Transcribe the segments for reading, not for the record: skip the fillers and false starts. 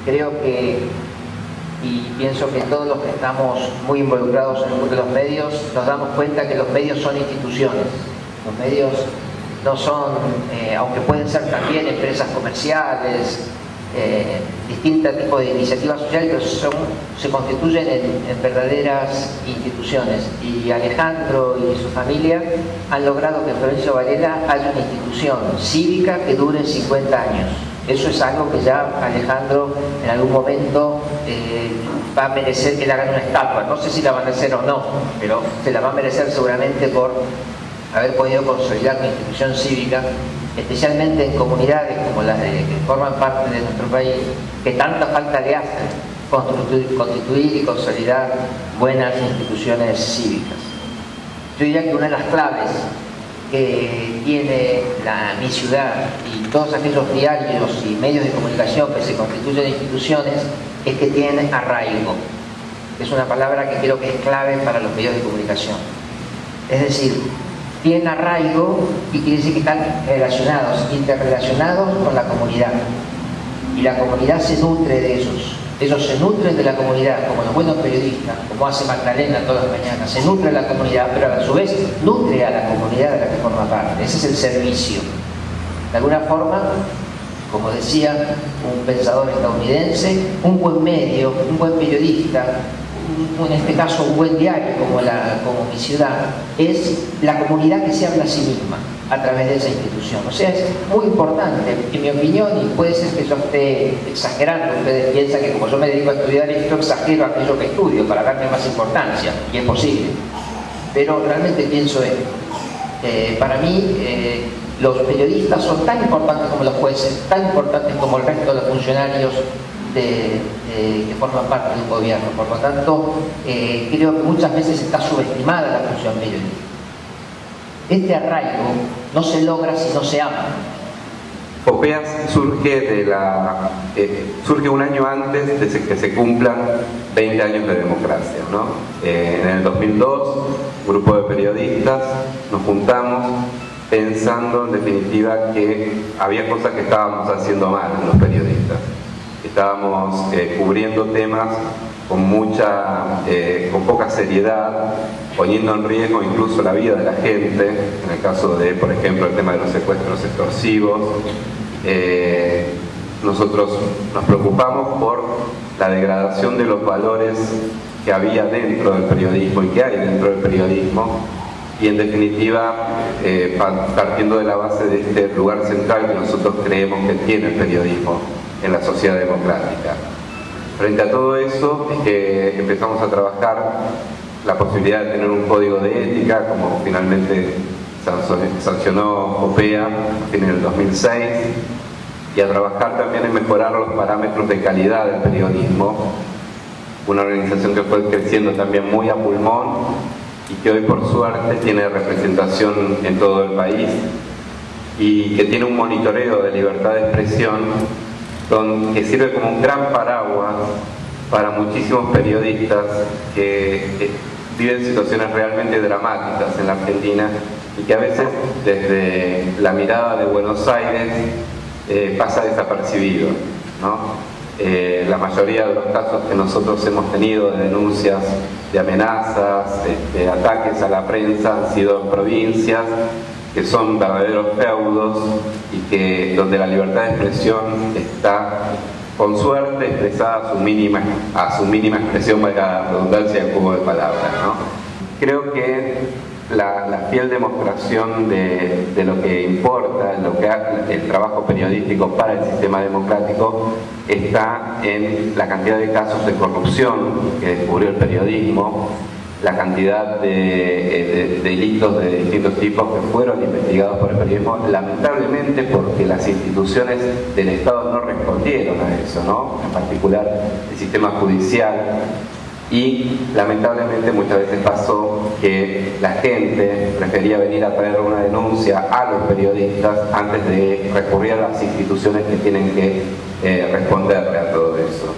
Creo que, y pienso que todos los que estamos muy involucrados en el mundo de los medios, nos damos cuenta que los medios son instituciones. Los medios no son, aunque pueden ser también empresas comerciales, distintos tipos de iniciativas sociales, pero se constituyen en verdaderas instituciones. Y Alejandro y su familia han logrado que en Florencio Varela haya una institución cívica que dure 50 años. Eso es algo que ya Alejandro en algún momento va a merecer que le hagan una estatua. No sé si la van a hacer o no, pero se la va a merecer seguramente por haber podido consolidar una institución cívica, especialmente en comunidades como las que forman parte de nuestro país, que tanta falta le hacen constituir y consolidar buenas instituciones cívicas. Yo diría que una de las claves que tiene mi ciudad y todos aquellos diarios y medios de comunicación que se constituyen en instituciones es que tienen arraigo. Es una palabra que creo que es clave para los medios de comunicación. Es decir, tienen arraigo y quiere decir que están relacionados, interrelacionados con la comunidad. Y la comunidad se nutre de ellos. Ellos se nutren de la comunidad, como los buenos periodistas, como hace Magdalena todas las mañanas. Se nutre de la comunidad, pero a su vez nutre a la comunidad de la que forma parte. Ese es el servicio. De alguna forma, como decía un pensador estadounidense, un buen medio, un buen periodista, en este caso un buen diario como mi ciudad, es la comunidad que se habla a sí misma a través de esa institución. O sea, es muy importante, en mi opinión, y puede ser que yo esté exagerando, ustedes piensan que como yo me dedico a estudiar esto, exagero aquello que estudio para darle más importancia, y es posible, pero realmente pienso esto. Para mí, los periodistas son tan importantes como los jueces, tan importantes como el resto de los funcionarios que forman parte de un gobierno. Por lo tanto, creo que muchas veces está subestimada la función periodística. Este arraigo no se logra si no se ama. FOPEAS surge un año antes de que se cumplan 20 años de democracia, ¿no? En el 2002, un grupo de periodistas nos juntamos pensando en definitiva que había cosas que estábamos haciendo mal los periodistas. Estábamos cubriendo temas con poca seriedad, poniendo en riesgo incluso la vida de la gente, en el caso de, por ejemplo, el tema de los secuestros extorsivos. Nosotros nos preocupamos por la degradación de los valores que había dentro del periodismo y que hay dentro del periodismo, y en definitiva partiendo de la base de este lugar central que nosotros creemos que tiene el periodismo en la sociedad democrática. Frente a todo eso es que empezamos a trabajar la posibilidad de tener un código de ética, como finalmente sancionó FOPEA en el 2006, y a trabajar también en mejorar los parámetros de calidad del periodismo, una organización que fue creciendo también muy a pulmón y que hoy por suerte tiene representación en todo el país y que tiene un monitoreo de libertad de expresión que sirve como un gran paraguas para muchísimos periodistas que viven situaciones realmente dramáticas en la Argentina y que a veces desde la mirada de Buenos Aires pasa desapercibido, ¿no? La mayoría de los casos que nosotros hemos tenido de denuncias, de amenazas, de ataques a la prensa han sido en provincias que son verdaderos feudos y donde la libertad de expresión está con suerte expresada a su mínima expresión, valga la redundancia, del juego de palabras, ¿no? Creo que la fiel demostración de lo que importa, el trabajo periodístico para el sistema democrático está en la cantidad de casos de corrupción que descubrió el periodismo, la cantidad de delitos de distintos tipos que fueron investigados por el periodismo, lamentablemente porque las instituciones del Estado no respondieron a eso, ¿no? En particular el sistema judicial. Y lamentablemente muchas veces pasó que la gente prefería venir a traer una denuncia a los periodistas antes de recurrir a las instituciones que tienen que responderle a todo eso.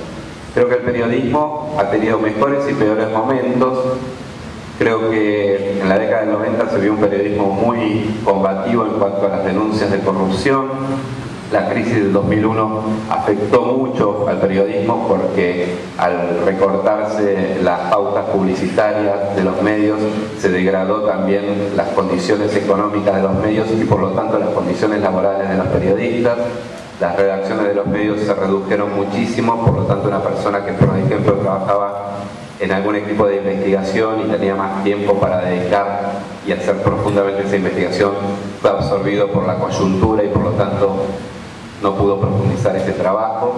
Creo que el periodismo ha tenido mejores y peores momentos. Creo que en la década del 90 se vio un periodismo muy combativo en cuanto a las denuncias de corrupción. La crisis del 2001 afectó mucho al periodismo porque al recortarse las pautas publicitarias de los medios se degradó también las condiciones económicas de los medios y por lo tanto las condiciones laborales de los periodistas. Las redacciones de los medios se redujeron muchísimo, por lo tanto una persona que por ejemplo trabajaba en algún equipo de investigación y tenía más tiempo para dedicar y hacer profundamente esa investigación fue absorbido por la coyuntura y por lo tanto no pudo profundizar ese trabajo.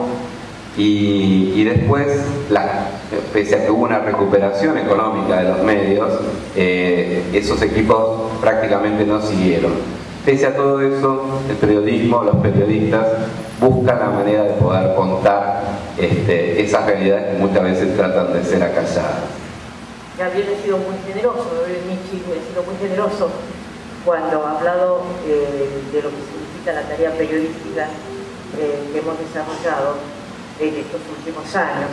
Y después, pese a que hubo una recuperación económica de los medios, esos equipos prácticamente no siguieron. Pese a todo eso, el periodismo, los periodistas buscan la manera de poder contar esas realidades que muchas veces tratan de ser acalladas. Gabriel ha sido muy generoso, Michi ha sido muy generoso cuando ha hablado de lo que significa la tarea periodística que hemos desarrollado en estos últimos años.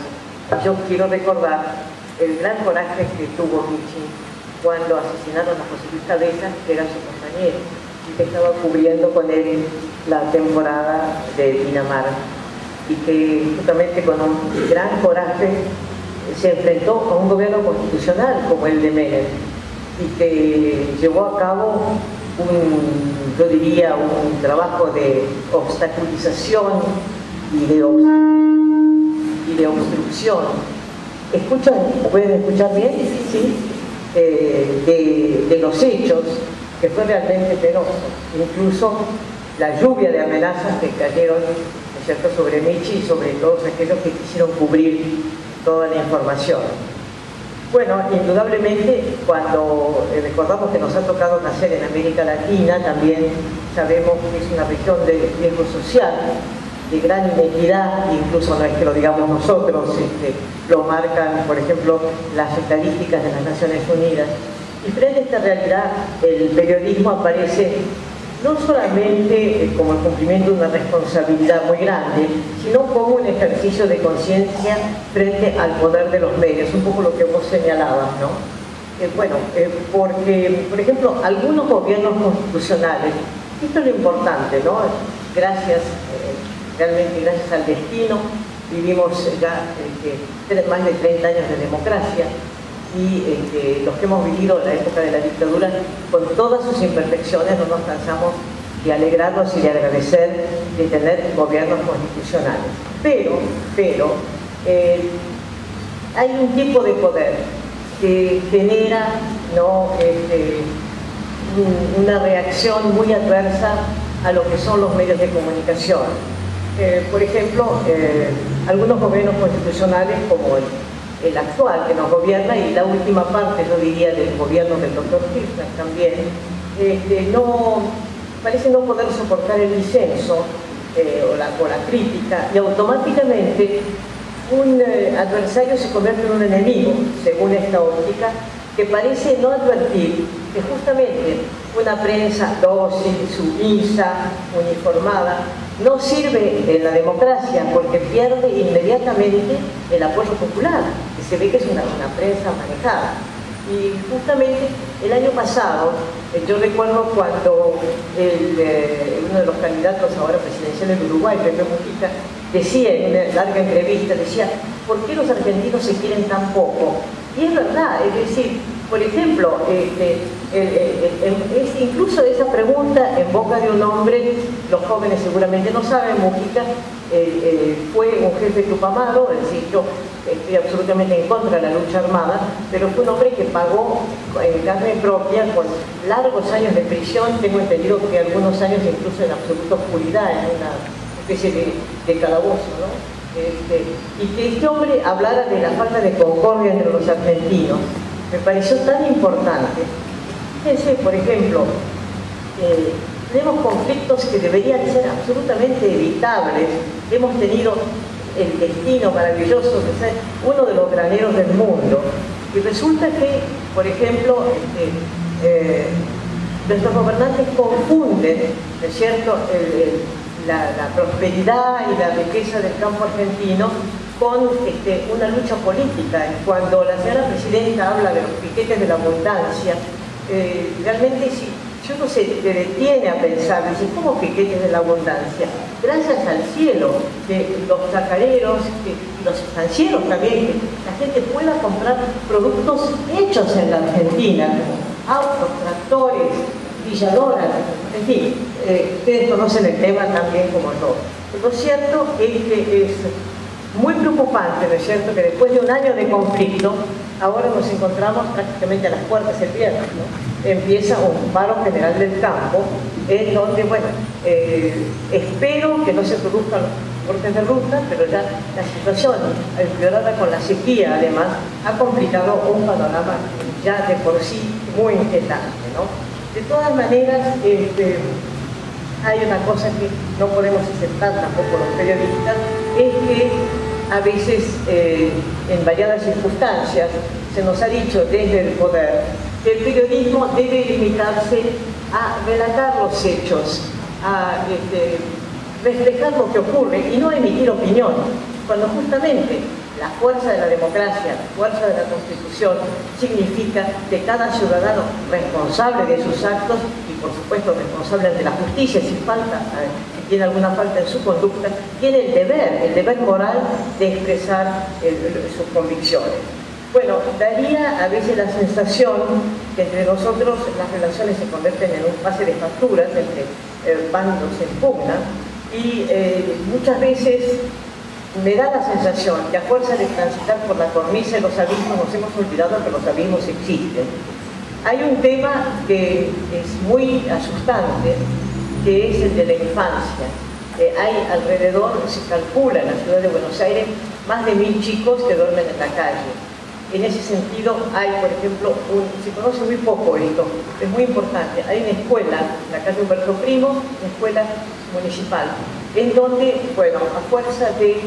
Yo quiero recordar el gran coraje que tuvo Michi cuando asesinaron a José Luis Cabezas, que era su compañero, y que estaba cubriendo con él la temporada de Pinamar, y que justamente con un gran coraje se enfrentó a un gobierno constitucional como el de Menem, y que llevó a cabo yo diría, un trabajo de obstaculización y de obstrucción. ¿Escuchan? ¿Pueden escuchar bien? Sí. De los hechos, que fue realmente penoso. Incluso la lluvia de amenazas que cayeron, ¿no es cierto?, sobre Michi y sobre todos aquellos que quisieron cubrir toda la información. Bueno, indudablemente, cuando recordamos que nos ha tocado nacer en América Latina, también sabemos que es una región de riesgo social, de gran inequidad, incluso no es que lo digamos nosotros, lo marcan, por ejemplo, las estadísticas de las Naciones Unidas. Y frente a esta realidad, el periodismo aparece no solamente como el cumplimiento de una responsabilidad muy grande, sino como un ejercicio de conciencia frente al poder de los medios, un poco lo que vos señalabas, ¿no? Porque, por ejemplo, algunos gobiernos constitucionales, esto es lo importante, ¿no? Realmente gracias al destino, vivimos ya más de 30 años de democracia, y los que hemos vivido la época de la dictadura, con todas sus imperfecciones, no nos cansamos de alegrarnos y de agradecer de tener gobiernos constitucionales. Pero hay un tipo de poder que genera, ¿no?, una reacción muy adversa a lo que son los medios de comunicación. Por ejemplo, algunos gobiernos constitucionales como el actual que nos gobierna y la última parte, yo diría, del gobierno del doctor Kirchner también, parece no poder soportar el disenso o la crítica, y automáticamente un adversario se convierte en un enemigo, según esta óptica, que parece no advertir que justamente una prensa dócil, sumisa, uniformada, no sirve en la democracia porque pierde inmediatamente el apoyo popular, que se ve que es una prensa manejada. Y justamente el año pasado, yo recuerdo cuando uno de los candidatos ahora presidenciales de Uruguay, Pepe Mujica, decía en una larga entrevista, decía, ¿por qué los argentinos se quieren tan poco? Y es verdad, es decir, por ejemplo, incluso esa pregunta en boca de un hombre, los jóvenes seguramente no saben, Mujica fue un jefe tupamaro, es decir, yo estoy absolutamente en contra de la lucha armada, pero fue un hombre que pagó en carne propia con largos años de prisión, tengo entendido que algunos años incluso en absoluta oscuridad, en una especie de calabozo, ¿no? Y que este hombre hablara de la falta de concordia entre los argentinos, me pareció tan importante. Fíjense, por ejemplo, tenemos conflictos que deberían ser absolutamente evitables. Hemos tenido el destino maravilloso de ser uno de los graneros del mundo. Y resulta que, por ejemplo, nuestros gobernantes confunden, ¿no es cierto?, la prosperidad y la riqueza del campo argentino con una lucha política. Cuando la señora presidenta habla de los piquetes de la abundancia, realmente si uno se detiene a pensar, dice, ¿cómo piquetes de la abundancia? gracias al cielo, que los chacareros, que los estancieros también, que la gente pueda comprar productos hechos en la Argentina, como autos, tractores, villadoras, en fin, ustedes conocen el tema también como yo. Lo cierto es que es muy preocupante, ¿no es cierto?, que después de un año de conflicto, ahora nos encontramos prácticamente a las puertas del viernes, ¿no? Empieza un paro general del campo, en donde, bueno, espero que no se produzcan los cortes de ruta, pero ya la situación, empeorada con la sequía, además, ha complicado un panorama ya de por sí muy inquietante, ¿no? De todas maneras, hay una cosa que no podemos aceptar tampoco los periodistas, es que a veces, en variadas circunstancias, se nos ha dicho desde el poder que el periodismo debe limitarse a relatar los hechos, a reflejar lo que ocurre y no emitir opinión, cuando justamente la fuerza de la democracia, la fuerza de la Constitución, significa que cada ciudadano responsable de sus actos y por supuesto responsable de la justicia, si tiene alguna falta en su conducta, tiene el deber moral de expresar sus convicciones. Bueno, daría a veces la sensación que entre nosotros las relaciones se convierten en un pase de facturas entre bandos en pugna y muchas veces me da la sensación que a fuerza de transitar por la cornisa de los abismos nos hemos olvidado que los abismos existen. Hay un tema que es muy asustante, que es el de la infancia. Hay alrededor, se calcula en la ciudad de Buenos Aires, más de 1000 chicos que duermen en la calle. En ese sentido hay, por ejemplo, se conoce muy poco esto, es muy importante. Hay una escuela, la calle Humberto Primo, una escuela municipal, en donde, bueno, a fuerza de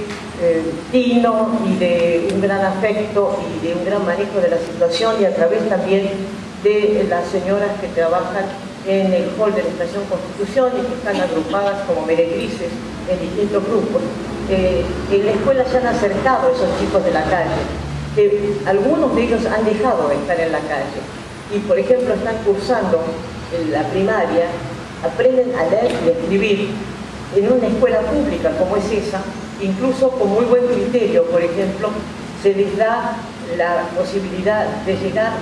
tino y de un gran afecto y de un gran manejo de la situación y a través también de las señoras que trabajan en el hall de la Estación Constitución y que están agrupadas como meretrices en distintos grupos, en la escuela se han acercado a esos chicos de la calle, que algunos de ellos han dejado de estar en la calle y, por ejemplo, están cursando en la primaria, aprenden a leer y escribir en una escuela pública como es esa, incluso con muy buen criterio. Por ejemplo, se les da la posibilidad de llegar,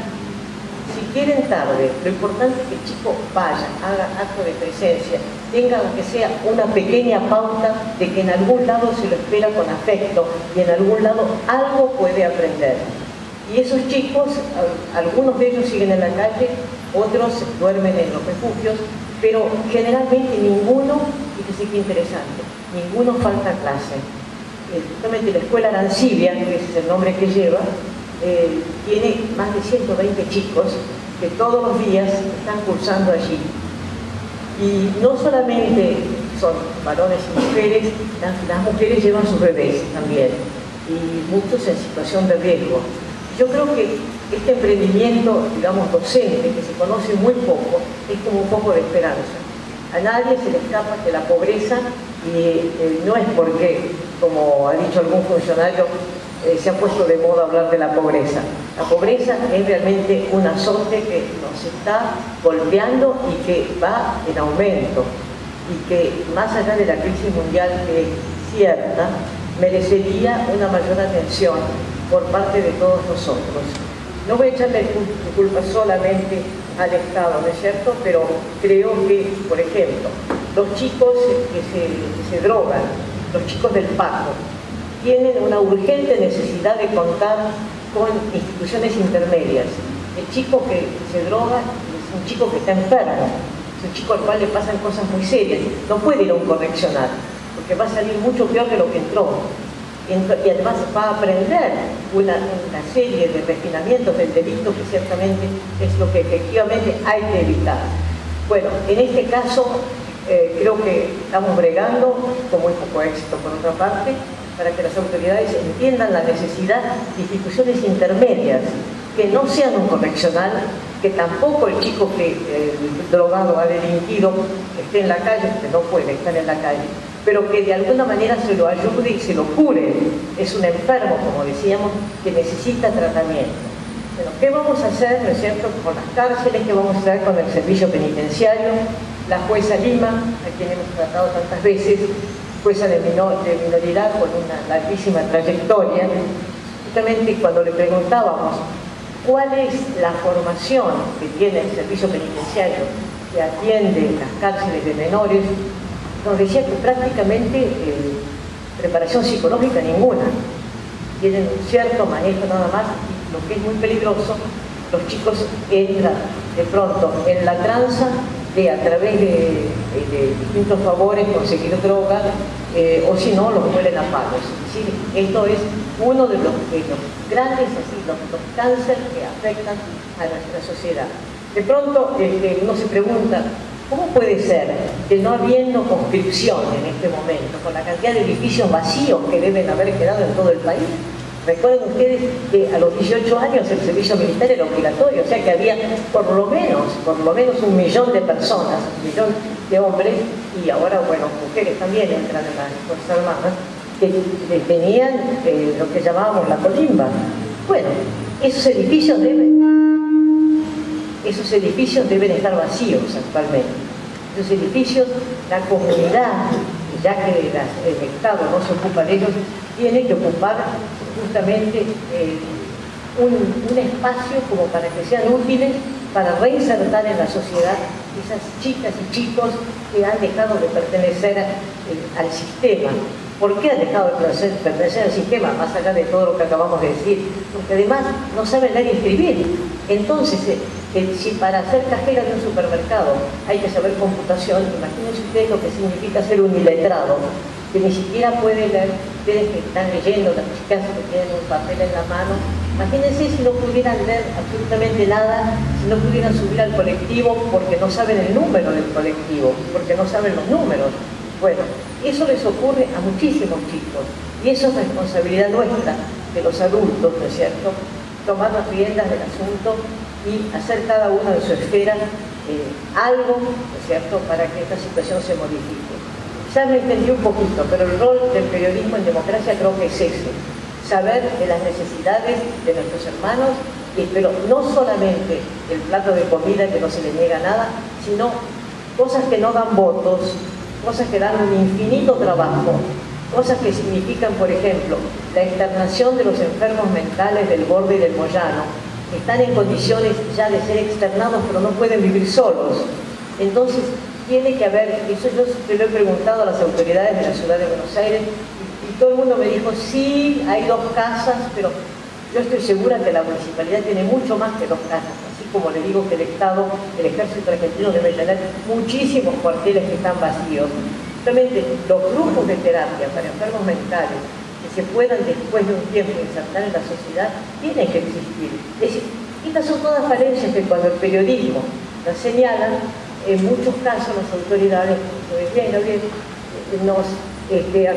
si quieren tarde, lo importante es que el chico vaya, haga acto de presencia, tenga aunque sea una pequeña pauta de que en algún lado se lo espera con afecto y en algún lado algo puede aprender. Y esos chicos, algunos de ellos siguen en la calle, otros duermen en los refugios, pero generalmente ninguno, fíjese qué interesante, ninguno falta a clase. Justamente la escuela Arancibia, que ese es el nombre que lleva, tiene más de 120 chicos que todos los días están cursando allí. Y no solamente son varones y mujeres, las mujeres llevan sus bebés también, y muchos en situación de riesgo. Yo creo que este emprendimiento, digamos, docente, que se conoce muy poco, es como un poco de esperanza. A nadie se le escapa que la pobreza, y no es porque, como ha dicho algún funcionario, se ha puesto de moda hablar de la pobreza. La pobreza es realmente un azote que nos está golpeando y que va en aumento y que, más allá de la crisis mundial que es cierta, merecería una mayor atención por parte de todos nosotros. No voy a echarle culpa solamente al Estado, ¿no es cierto? Pero creo que, por ejemplo, los chicos que se drogan, los chicos del Paco, tienen una urgente necesidad de contar con instituciones intermedias. El chico que se droga es un chico que está enfermo, es un chico al cual le pasan cosas muy serias, no puede ir a un correccional, porque va a salir mucho peor de lo que entró. Y además va a aprender una serie de refinamientos del delito que ciertamente es lo que efectivamente hay que evitar. Bueno, en este caso creo que estamos bregando con muy poco éxito por otra parte, para que las autoridades entiendan la necesidad de instituciones intermedias, que no sean un correccional, que tampoco el chico que drogado ha delinquido esté en la calle, que no puede estar en la calle, pero que de alguna manera se lo ayude y se lo cure. Es un enfermo, como decíamos, que necesita tratamiento. Bueno, ¿qué vamos a hacer, no es cierto, con las cárceles? ¿Qué vamos a hacer con el servicio penitenciario? La jueza Lima, a quien hemos tratado tantas veces, jueza de minoridad con una larguísima trayectoria. Justamente cuando le preguntábamos cuál es la formación que tiene el servicio penitenciario que atiende las cárceles de menores, nos decía que prácticamente preparación psicológica ninguna. Tienen un cierto manejo nada más, y lo que es muy peligroso, los chicos entran de pronto en la tranza de, a través de distintos favores, conseguir droga, o si no, los muelen a palos. Es decir, esto es uno de los grandes los cánceres que afectan a nuestra sociedad. De pronto uno se pregunta, ¿cómo puede ser que no habiendo conscripción en este momento, con la cantidad de edificios vacíos que deben haber quedado en todo el país? Recuerden ustedes que a los 18 años el servicio militar era obligatorio, o sea que había por lo menos 1 millón de personas, 1 millón de hombres, y ahora, bueno, mujeres también entran en las Fuerzas Armadas, que tenían lo que llamábamos la colimba. Bueno, esos edificios deben estar vacíos actualmente. Esos edificios, la comunidad, ya que el Estado no se ocupa de ellos, tiene que ocupar justamente un espacio como para que sean útiles para reinsertar en la sociedad esas chicas y chicos que han dejado de pertenecer al sistema. ¿Por qué han dejado de pertenecer al sistema? Más allá de todo lo que acabamos de decir, porque además no saben leer y escribir. Entonces, si para ser cajera de un supermercado hay que saber computación, imagínense ustedes lo que significa ser un iletrado, que ni siquiera puede leer, ustedes que están leyendo, las chicas que tienen un papel en la mano, imagínense si no pudieran leer absolutamente nada, si no pudieran subir al colectivo porque no saben el número del colectivo, porque no saben los números. Bueno, eso les ocurre a muchísimos chicos, y eso es responsabilidad nuestra, de los adultos, ¿no es cierto?, tomar las riendas del asunto y hacer cada uno de su esfera algo, ¿no es cierto?, para que esta situación se modifique. Ya me entendí un poquito, pero el rol del periodismo en democracia creo que es ese, saber de las necesidades de nuestros hermanos, pero no solamente el plato de comida que no se le niega nada, sino cosas que no dan votos, cosas que dan un infinito trabajo, cosas que significan, por ejemplo, la externación de los enfermos mentales del Borde y del Moyano, que están en condiciones ya de ser externados, pero no pueden vivir solos. Entonces, tiene que haber, eso yo se lo he preguntado a las autoridades de la ciudad de Buenos Aires, y todo el mundo me dijo, sí, hay 2 casas, pero yo estoy segura que la municipalidad tiene mucho más que 2 casas, así como le digo que el Estado, el Ejército Argentino debe tener muchísimos cuarteles que están vacíos. Justamente los grupos de terapia para enfermos mentales que se puedan después de un tiempo insertar en la sociedad, tienen que existir. Es decir, estas son todas falencias que cuando el periodismo las señalan, en muchos casos las autoridades nos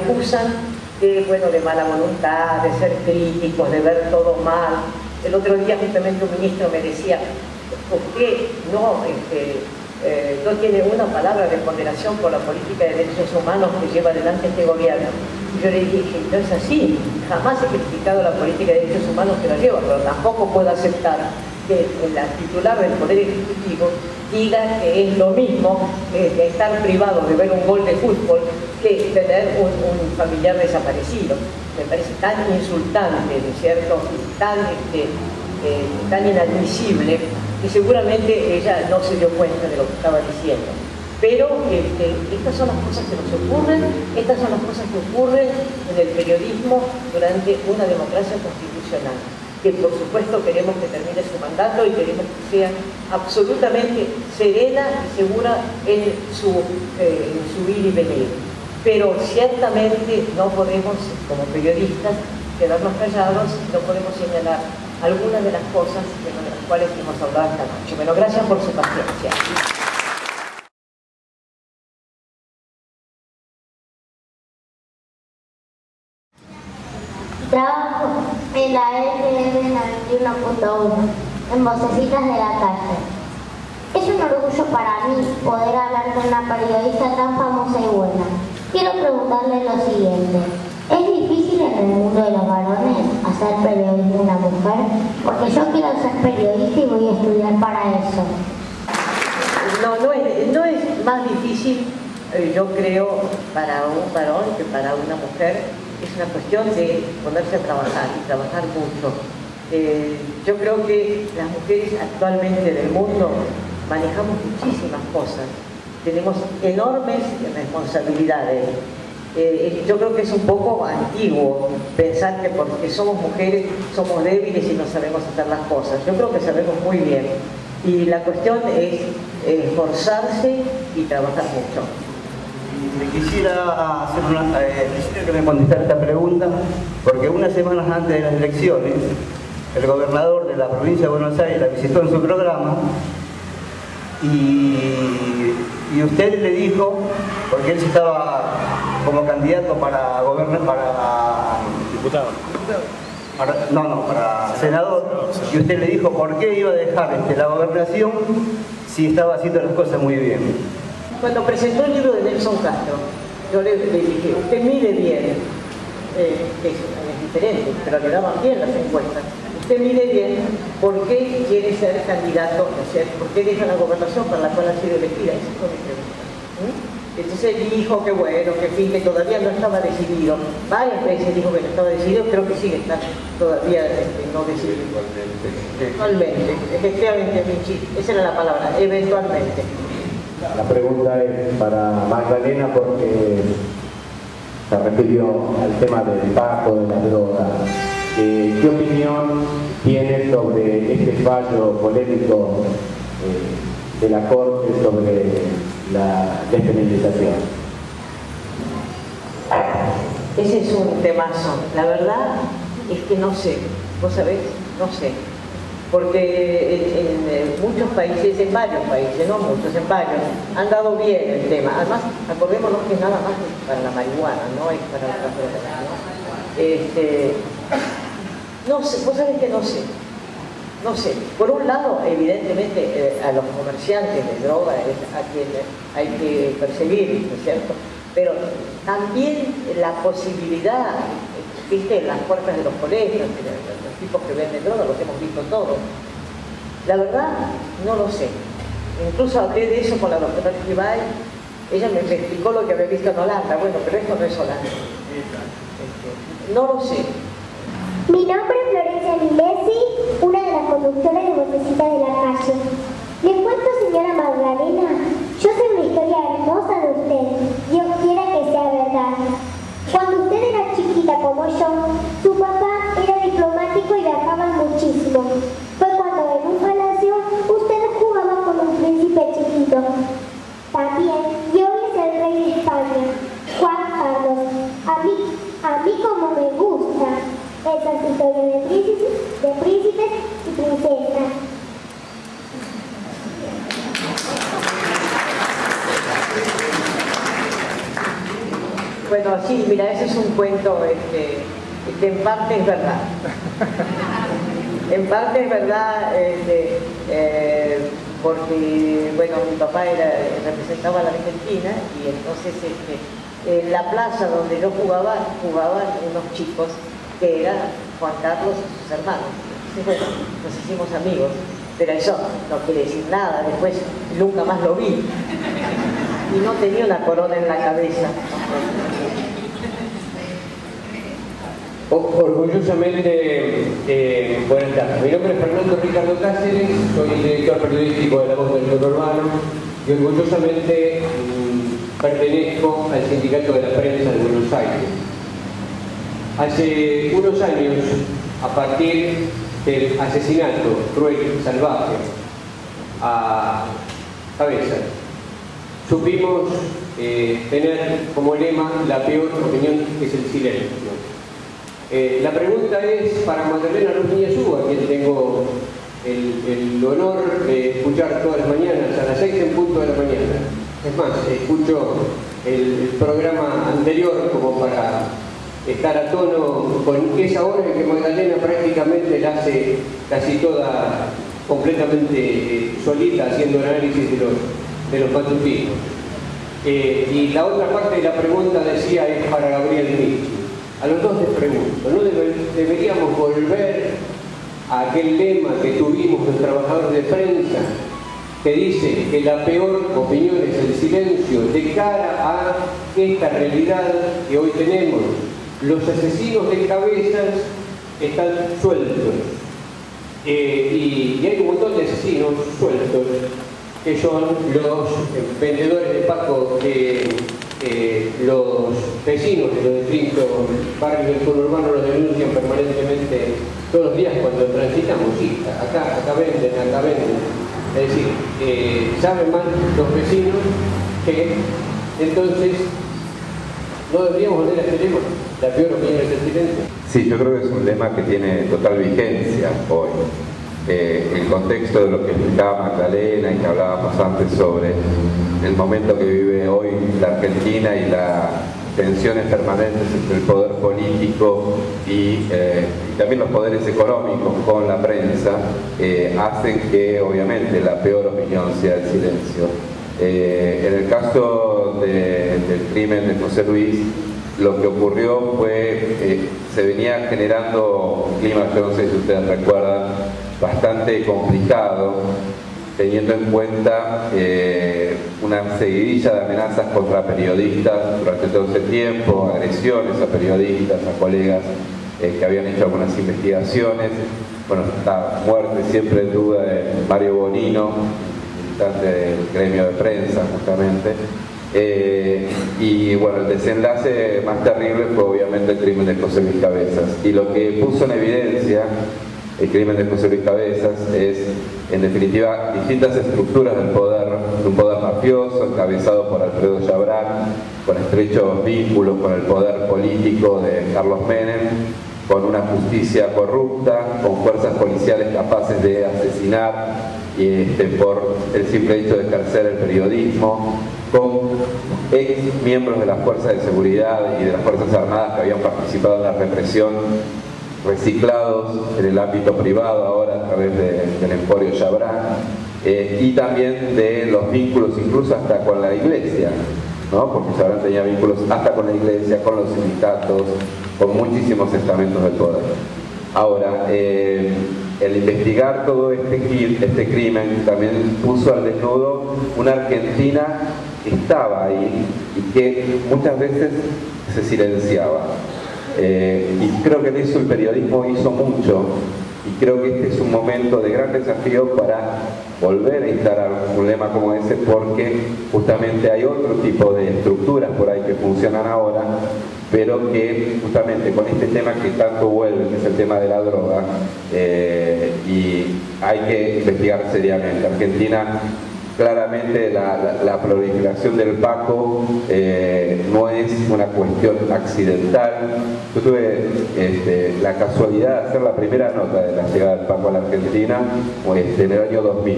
acusan de mala voluntad, de ser críticos, de ver todo mal. El otro día justamente un ministro me decía, ¿usted no tiene una palabra de ponderación por la política de derechos humanos que lleva adelante este gobierno? Y yo le dije, no es así, jamás he criticado la política de derechos humanos que la lleva, pero tampoco puedo aceptar que la titular del Poder Ejecutivo diga que es lo mismo estar privado de ver un gol de fútbol que tener un familiar desaparecido. Me parece tan insultante, ¿no es cierto?, tan inadmisible, que seguramente ella no se dio cuenta de lo que estaba diciendo. Pero estas son las cosas que nos ocurren, estas son las cosas que ocurren en el periodismo durante una democracia constitucional, que por supuesto queremos que termine su mandato y queremos que sea absolutamente serena y segura en su ir y venir. Pero ciertamente no podemos, como periodistas, quedarnos callados, no podemos señalar algunas de las cosas de las cuales hemos hablado esta noche. Bueno, gracias por su paciencia. Trabajo en la LTV 91.1, en Vocecitas de la Calle. Es un orgullo para mí poder hablar con una periodista tan famosa y buena. Quiero preguntarle lo siguiente. ¿Es difícil en el mundo de los varones hacer periodismo una mujer? Porque yo quiero ser periodista y voy a estudiar para eso. No es más difícil yo creo para un varón que para una mujer es una cuestión de ponerse a trabajar y trabajar mucho. Yo creo que las mujeres actualmente del mundo manejamos muchísimas cosas, tenemos enormes responsabilidades. Yo creo que es un poco antiguo pensar que porque somos mujeres somos débiles y no sabemos hacer las cosas. Yo creo que sabemos muy bien y la cuestión es esforzarse y trabajar mucho. Quisiera que me contestara esta pregunta, porque unas semanas antes de las elecciones, el gobernador de la provincia de Buenos Aires la visitó en su programa y usted le dijo, porque él estaba como candidato para gobernar, para senador, y usted le dijo por qué iba a dejar la gobernación si estaba haciendo las cosas muy bien. Cuando presentó el libro de Nelson Castro, yo le dije, usted mide bien, que es diferente, pero le daban bien las encuestas, usted mide bien por qué quiere ser candidato, o sea, por qué deja la gobernación para la cual ha sido elegida. Esa fue mi pregunta. Entonces él dijo que bueno, que en fin, que todavía no estaba decidido. Varias veces dijo que no estaba decidido, creo que sigue estando todavía no decidido. Eventualmente, efectivamente, esa era la palabra, eventualmente. La pregunta es para Magdalena porque se refirió al tema del tabaco, de las drogas. ¿Qué opinión tiene sobre este fallo polémico de la Corte sobre la despenalización? Ese es un temazo. La verdad es que no sé. ¿Vos sabés? No sé. Porque en muchos países, en varios países, no muchos, en varios, han dado bien el tema. Además, acordémonos que es nada más para la marihuana, no es para otras drogas, ¿no? No sé, vos sabés que no sé. No sé. Por un lado, evidentemente, a los comerciantes de drogas es a quienes hay que perseguir, ¿no es cierto? Pero también la posibilidad, viste, en las puertas de los colegios, los tipos que venden drogas, los hemos visto todos. La verdad, no lo sé. Incluso hablé de eso con la doctora Ribay. Ella me explicó lo que había visto en Holanda. Bueno, pero esto no es Holanda. No lo sé. Mi nombre es Florencia Milesi, una de las conductoras de Vocecita de la Calle. Les cuento, señora Magdalena, yo sé una historia hermosa de usted. Dios quiera que sea verdad. Cuando usted era chiquita como yo, su papá era diplomático y viajaba muchísimo. Fue cuando en un palacio usted jugaba con un príncipe chiquito. También, y hoy es el rey de España, Juan Carlos. A mí como me gusta esas historias de príncipes y princesas. Bueno, sí, mira, ese es un cuento que en parte es verdad. En parte es verdad, porque, bueno, mi papá representaba a la Argentina y entonces en la plaza donde yo jugaban unos chicos que eran Juan Carlos y sus hermanos. Entonces, bueno, nos hicimos amigos, pero eso no quiere decir nada, después nunca más lo vi. Y no tenía una corona en la cabeza. Orgullosamente, buenas tardes. Mi nombre es Fernando Ricardo Cáceres, soy el director periodístico de La Voz del Conurbano y orgullosamente pertenezco al Sindicato de la Prensa de Buenos Aires. Hace unos años, a partir del asesinato cruel y salvaje a Cabeza, supimos tener como lema la peor opinión, que es el silencio. La pregunta es para Magdalena Ruiz Guiñazú, a quien tengo el honor de escuchar todas las mañanas, a las 6 en punto de la mañana. Es más, escucho el programa anterior como para estar a tono con esa hora en que Magdalena prácticamente la hace casi toda completamente solita, haciendo el análisis de los matutinos. Y la otra parte de la pregunta, decía, es para Gabriel Michi. A los dos les pregunto, ¿no deberíamos volver a aquel lema que tuvimos los trabajadores de prensa que dice que la peor opinión es el silencio de cara a esta realidad que hoy tenemos. Los asesinos de cabezas están sueltos y hay un montón de asesinos sueltos que son los vendedores de Paco, los vecinos de los distintos barrios del conurbano los denuncian permanentemente todos los días cuando transitamos. Sí, acá venden. Es decir, saben más los vecinos que entonces no deberíamos volver a este tema. La peor opinión es el silencio. Sí, yo creo que es un tema que tiene total vigencia hoy. El contexto de lo que explicaba Magdalena y que hablábamos antes sobre el momento que vive hoy la Argentina y las tensiones permanentes entre el poder político y también los poderes económicos con la prensa, hacen que obviamente la peor opinión sea el silencio. En el caso del crimen de José Luis, lo que ocurrió fue, se venía generando un clima, yo no sé si ustedes recuerdan, bastante complicado, teniendo en cuenta una seguidilla de amenazas contra periodistas durante todo ese tiempo, agresiones a periodistas, a colegas que habían hecho algunas investigaciones. Bueno, esta muerte siempre en duda de Mario Bonino, militante del gremio de prensa justamente. Y bueno, el desenlace más terrible fue obviamente el crimen de José Luis Cabezas, y lo que puso en evidencia el crimen de José Luis Cabezas es, en definitiva, distintas estructuras del poder, de un poder mafioso encabezado por Alfredo Chabrán, con estrechos vínculos con el poder político de Carlos Menem, con una justicia corrupta, con fuerzas policiales capaces de asesinar por el simple hecho de ejercer el periodismo, con ex miembros de las fuerzas de seguridad y de las fuerzas armadas que habían participado en la represión, reciclados en el ámbito privado ahora a través del emporio Chabrán, y también de los vínculos incluso hasta con la iglesia, ¿no? Porque Chabrán tenía vínculos hasta con la iglesia, con los sindicatos, con muchísimos estamentos del poder. Ahora, el investigar todo este crimen también puso al desnudo una Argentina que estaba ahí y que muchas veces se silenciaba. Y creo que en eso el periodismo hizo mucho, y creo que este es un momento de gran desafío para volver a instalar un lema como ese, porque justamente hay otro tipo de estructuras por ahí que funcionan ahora, pero que justamente con este tema que tanto vuelve, que es el tema de la droga, y hay que investigar seriamente. Argentina, claramente la proliferación del Paco no es una cuestión accidental. Yo tuve la casualidad de hacer la primera nota de la llegada del Paco a la Argentina en el año 2000.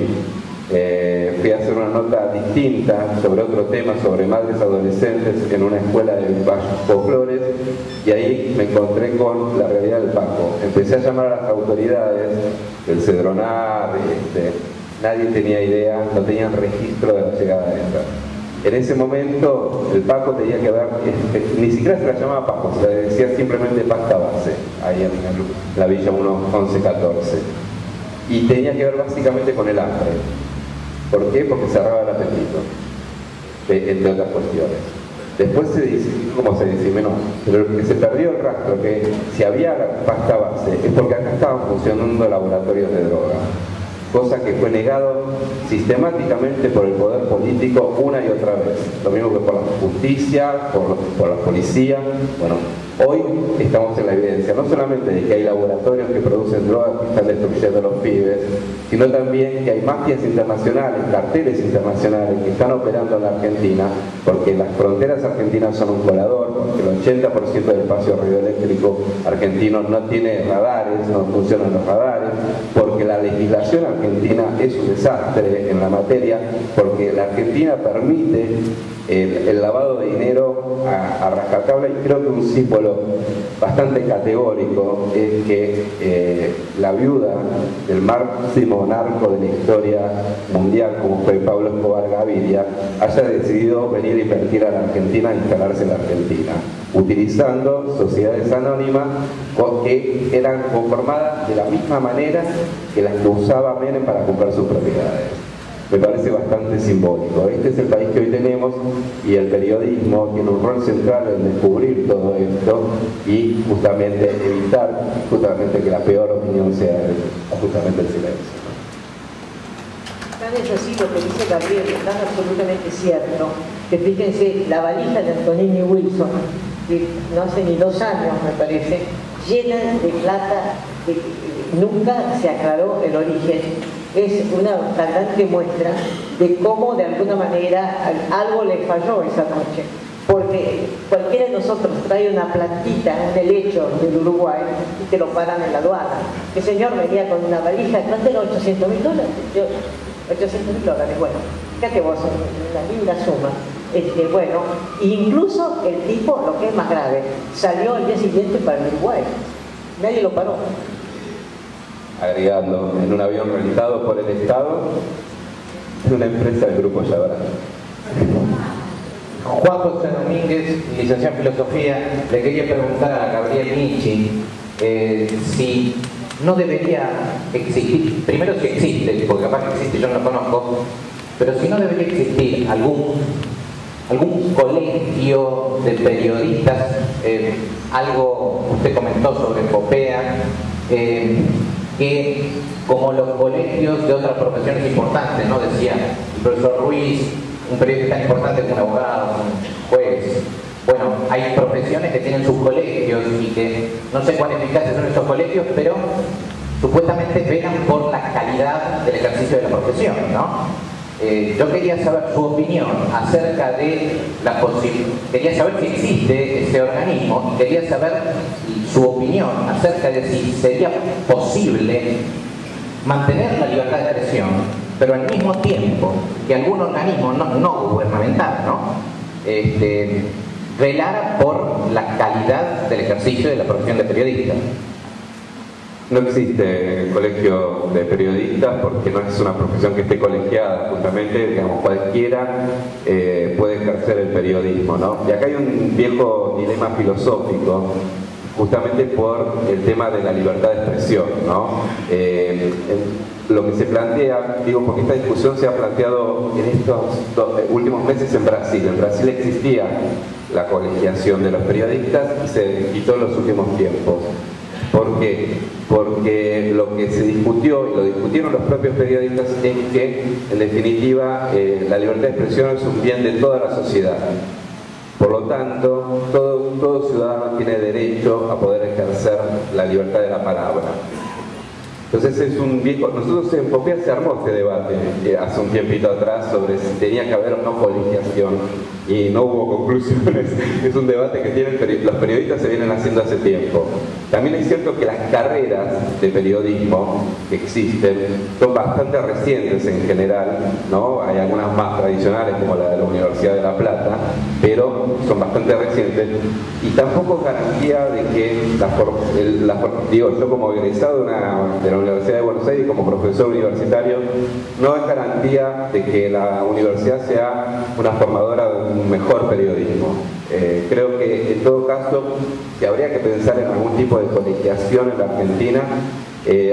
Fui a hacer una nota distinta sobre otro tema, sobre madres adolescentes en una escuela de Bajo Flores, y ahí me encontré con la realidad del Paco. Empecé a llamar a las autoridades del Cedronar, nadie tenía idea, no tenían registro de la llegada de esta. En ese momento el Paco tenía que ver, ni siquiera se la llamaba Paco, se le decía simplemente pasta base, ahí en la Villa 1114. Y tenía que ver básicamente con el hambre. ¿Por qué? Porque cerraba el apetito, entre otras cuestiones. Después se dice, ¿cómo se dice? Menos, pero que se perdió el rastro, que si había pasta base es porque acá estaban funcionando laboratorios de droga, cosa que fue negado sistemáticamente por el poder político una y otra vez, lo mismo que por la justicia, por la policía. Bueno, hoy estamos en la evidencia, no solamente de que hay laboratorios que producen drogas que están destruyendo a los pibes, sino también que hay mafias internacionales, carteles internacionales que están operando en la Argentina, porque las fronteras argentinas son un colador, porque el 80% del espacio radioeléctrico argentino no tiene radares, no funcionan los radares, porque la legislación argentina es un desastre en la materia, porque la Argentina permite el lavado de dinero a rajatabla, y creo que un símbolo bastante categórico es que la viuda del máximo narco de la historia mundial, como fue Pablo Escobar Gaviria, haya decidido venir a invertir a la Argentina e instalarse en la Argentina, utilizando sociedades anónimas que eran conformadas de la misma manera que las que usaba Menem para comprar sus propiedades. me parece bastante simbólico. Este es el país que hoy tenemos y el periodismo tiene un rol central en descubrir todo esto y justamente evitar que la peor opinión sea justamente el silencio. Tan es así lo que dice Gabriel, es tan absolutamente cierto, que fíjense, la valija de Antonini Wilson, que no hace ni 2 años me parece, llena de plata, nunca se aclaró el origen, es una flagrante muestra de cómo de alguna manera algo le falló esa noche. Porque cualquiera de nosotros trae una platita, un helecho del Uruguay y te lo paran en la aduana. El señor venía con una valija, ¿cuánto era? $800.000. $800.000, bueno, fíjate vos, una linda suma. Bueno, incluso el tipo, lo que es más grave, salió al día siguiente para el Uruguay. Nadie lo paró. Agregando, en un avión rentado por el Estado, en una empresa del Grupo Yabará. Juan José Domínguez, licenciado en Filosofía, le quería preguntar a Gabriel Michi si no debería existir, primero si existe, porque capaz que existe, yo no lo conozco, pero si no debería existir algún colegio de periodistas, algo usted comentó sobre Popea, que como los colegios de otras profesiones importantes, ¿no? Decía el profesor Ruiz, un periodista tan importante como un abogado, un juez. Bueno, hay profesiones que tienen sus colegios y que no sé cuán eficaces son esos colegios, pero supuestamente velan por la calidad del ejercicio de la profesión, ¿no? Yo quería saber su opinión acerca de la posibilidad, quería saber si existe ese organismo y quería saber su opinión acerca de si sería posible mantener la libertad de expresión, pero al mismo tiempo que algún organismo no gubernamental, ¿no? Velara por la calidad del ejercicio de la profesión de periodista. No existe colegio de periodistas porque no es una profesión que esté colegiada, justamente, digamos, cualquiera puede ejercer el periodismo, ¿no? Y acá hay un viejo dilema filosófico, justamente por el tema de la libertad de expresión, ¿no? Lo que se plantea, digo, porque esta discusión se ha planteado en estos últimos meses en Brasil. En Brasil existía la colegiación de los periodistas y se quitó en los últimos tiempos. ¿Por qué? Porque lo que se discutió, y lo discutieron los propios periodistas, es que, en definitiva, la libertad de expresión es un bien de toda la sociedad. Por lo tanto, todo ciudadano tiene derecho a poder ejercer la libertad de la palabra. Entonces es un viejo... Nosotros en Popea se armó este debate hace un tiempito atrás sobre si tenía que haber o no colegiación y no hubo conclusiones. Es un debate que tienen los periodistas, se vienen haciendo hace tiempo. También es cierto que las carreras de periodismo que existen son bastante recientes en general, ¿no? Hay algunas más tradicionales como la de la Universidad de La Plata, pero son bastante recientes y tampoco es garantía de que digo, yo como egresado de la Universidad de Buenos Aires y como profesor universitario, no es garantía de que la universidad sea una formadora de un mejor periodismo. Creo que en todo caso, si habría que pensar en algún tipo de colegiación en la Argentina,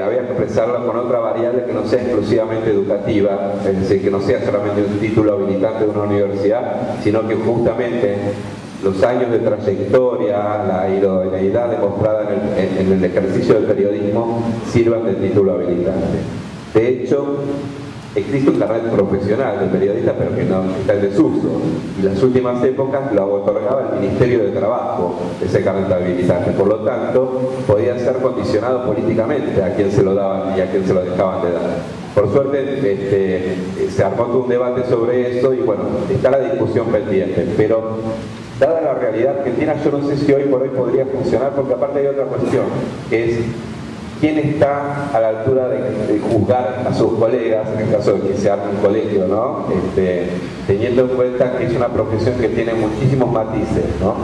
habría que pensarlo con otra variable que no sea exclusivamente educativa, es decir, que no sea solamente un título habilitante de una universidad, sino que justamente los años de trayectoria, la idoneidad demostrada en el ejercicio del periodismo sirvan de título habilitante. De hecho, existe un carnet profesional de periodista, pero que no está en desuso. Y las últimas épocas lo otorgaba el Ministerio de Trabajo, ese carnet habilitante. Por lo tanto, podía ser condicionado políticamente a quién se lo daban y a quién se lo dejaban de dar. Por suerte, se armó todo un debate sobre eso y bueno, está la discusión pendiente. Pero dada la realidad argentina, yo no sé si hoy por hoy podría funcionar, porque aparte hay otra cuestión, que es quién está a la altura de juzgar a sus colegas, en el caso de que se arme un colegio, ¿no? Teniendo en cuenta que es una profesión que tiene muchísimos matices, ¿no?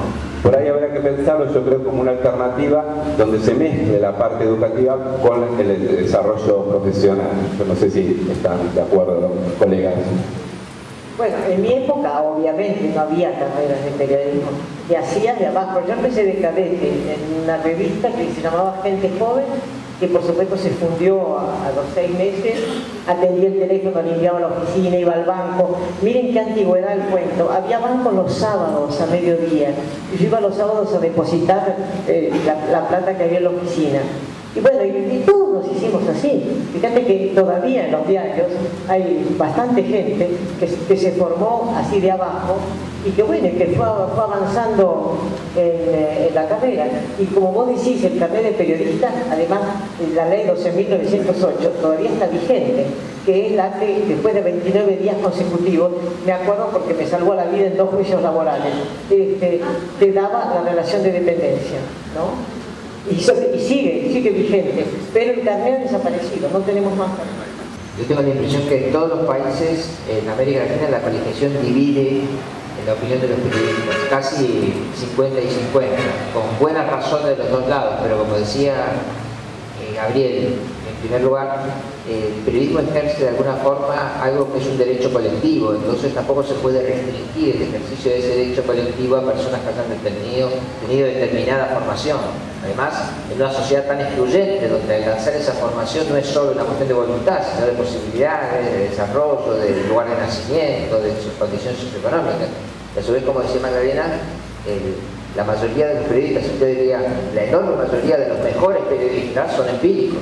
Por ahí habrá que pensarlo, yo creo, como una alternativa donde se mezcle la parte educativa con el desarrollo profesional. Yo no sé si están de acuerdo los colegas. Bueno, en mi época obviamente no había carreras de periodismo, y hacía de abajo. Yo empecé de cadete en una revista que se llamaba Gente Joven que por supuesto se fundió a los 6 meses, atendía el teléfono, limpiaba la oficina, iba al banco. Miren qué antigüedad el cuento. Había banco los sábados a mediodía. Y yo iba los sábados a depositar la plata que había en la oficina. Y bueno, y todos nos hicimos así. Fíjate que todavía en los diarios hay bastante gente que se formó así de abajo y que bueno, que fue avanzando en la carrera. Y como vos decís, el carnet de periodista, además la ley 12.908 todavía está vigente, que es la que después de 29 días consecutivos, me acuerdo porque me salvó la vida en 2 juicios laborales, te daba la relación de dependencia, ¿no? Y sigue vigente, pero el carnet ha desaparecido, no tenemos más carnet. Yo tengo la impresión que en todos los países en América Latina la colegiación divide en la opinión de los periodistas, casi 50 y 50, con buenas razones de los dos lados, pero como decía Gabriel, en primer lugar, el periodismo ejerce de alguna forma algo que es un derecho colectivo, entonces tampoco se puede restringir el ejercicio de ese derecho colectivo a personas que hayan tenido determinada formación. Además, en una sociedad tan excluyente, donde alcanzar esa formación no es solo una cuestión de voluntad, sino de posibilidades, de desarrollo, de lugar de nacimiento, de sus condiciones socioeconómicas. A su vez, como decía Magdalena, la mayoría de los periodistas, yo diría, la enorme mayoría de los mejores periodistas son empíricos.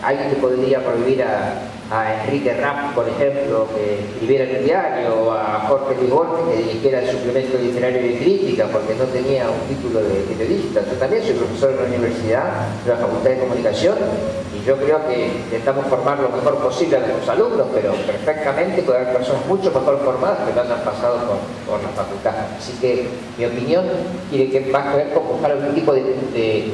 Alguien que podría prohibir a Enrique Rapp, por ejemplo, que escribiera en el diario, o a Jorge Luis Borges, que dirigiera el suplemento literario de crítica, porque no tenía un título de periodista. Yo también soy profesor en la universidad, de la Facultad de Comunicación, y yo creo que intentamos formar lo mejor posible a nuestros alumnos, pero perfectamente puede haber personas mucho mejor formadas que no hayan pasado por la facultad. Así que mi opinión quiere que va a ver con buscar algún tipo de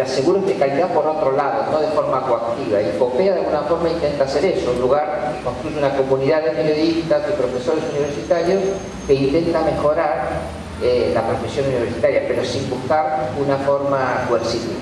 aseguros de calidad por otro lado, no de forma coactiva. Y COPEA de alguna forma intenta hacer eso, un lugar que construye una comunidad de periodistas, de profesores universitarios que intenta mejorar la profesión universitaria, pero sin buscar una forma coercitiva.